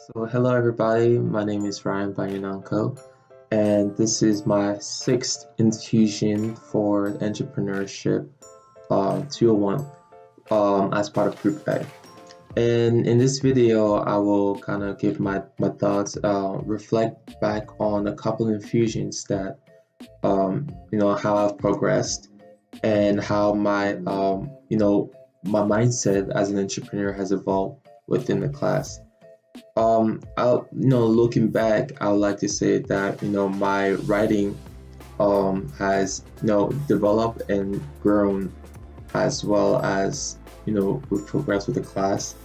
So, hello everybody, my name is Ryan Banyananko, and this is my sixth infusion for Entrepreneurship 201 as part of Group A. And in this video, I will kind of give my thoughts, reflect back on a couple of infusions that, how I've progressed and how my mindset as an entrepreneur has evolved within the class. Looking back, I would like to say that my writing has developed and grown as well as we progress with the class,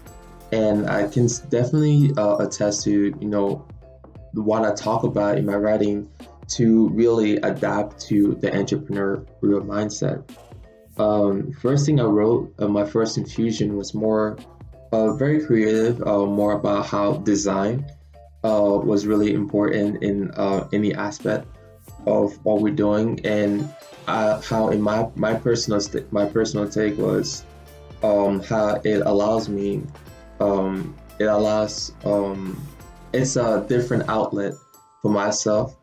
and I can definitely attest to what I talk about in my writing to really adapt to the entrepreneurial mindset. First thing I wrote, my first infusion was more very creative, more about how design was really important in any aspect of what we're doing, and how in my personal take was how it allows me, it allows it's a different outlet for myself,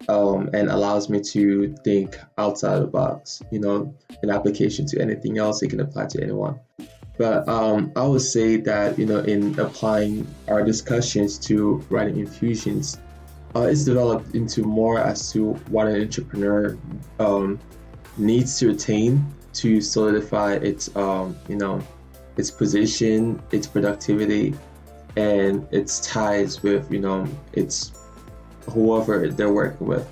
and allows me to think outside the box. An application to anything else, it can apply to anyone. But I would say that in applying our discussions to writing infusions, it's developed into more as to what an entrepreneur needs to attain to solidify its position, its productivity, and its ties with its whoever they're working with.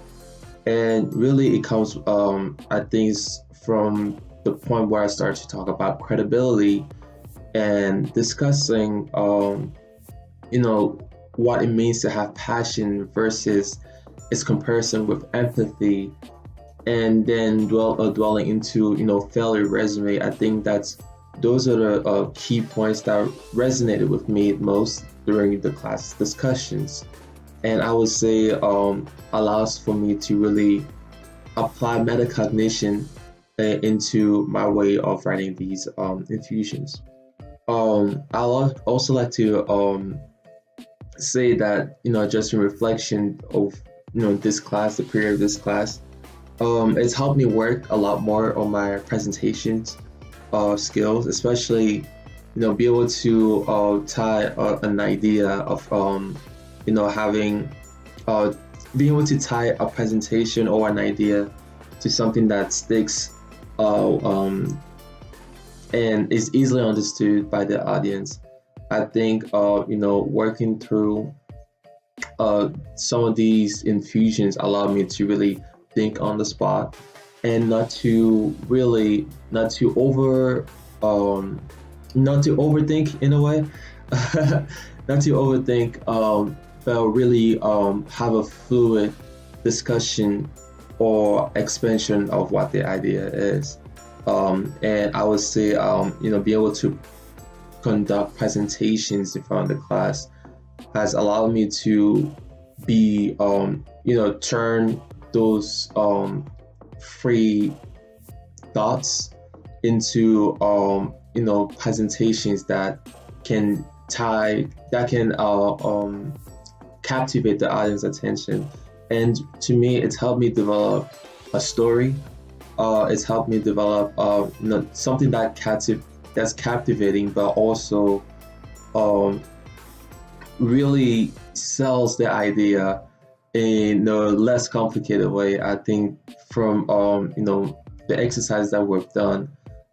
And really, it comes I think from the point where I started to talk about credibility and discussing, what it means to have passion versus its comparison with empathy, and then dwelling into, failure resume. I think those are the key points that resonated with me most during the class discussions. And I would say allows for me to really apply metacognition into my way of writing these infusions. I'll also like to say that just in reflection of this class, the period of this class, it's helped me work a lot more on my presentations skills, especially be able to tie an idea of having being able to tie a presentation or an idea to something that sticks and is easily understood by the audience. I think working through some of these infusions allow me to really think on the spot and not to overthink in a way, not to overthink, but really have a fluid discussion or expansion of what the idea is. And I would say, be able to conduct presentations in front of the class has allowed me to be, turn those free thoughts into, presentations that can captivate the audience attention. And to me, it's helped me develop a story. It's helped me develop something that's captivating, but also really sells the idea in a less complicated way. I think from the exercise that we've done,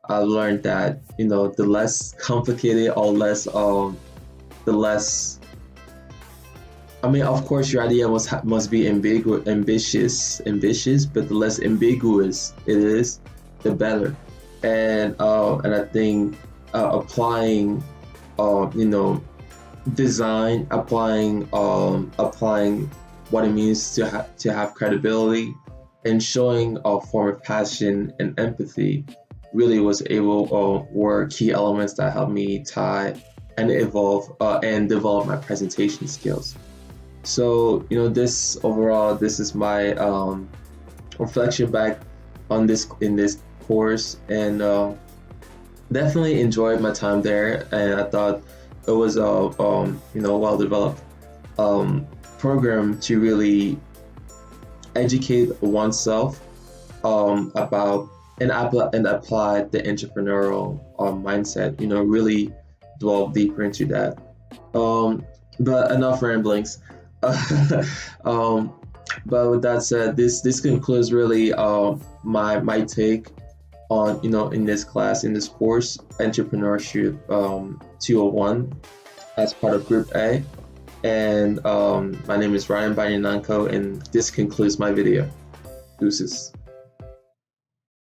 I learned that the less complicated or the less. I mean, of course, your idea must be ambitious, but the less ambiguous it is, the better. And I think applying, design, applying what it means to have credibility, and showing a form of passion and empathy really were key elements that helped me tie and evolve and develop my presentation skills. So this is my reflection back on this in this course, and definitely enjoyed my time there, and I thought it was well developed. program to really educate oneself about and apply the entrepreneurial mindset. Really delve deeper into that. Um, but enough ramblings. um, but with that said, this concludes really my take on in this class, in this course, entrepreneurship 201, as part of Group A. And my name is Ryan Banyananko, and this concludes my video. Deuces.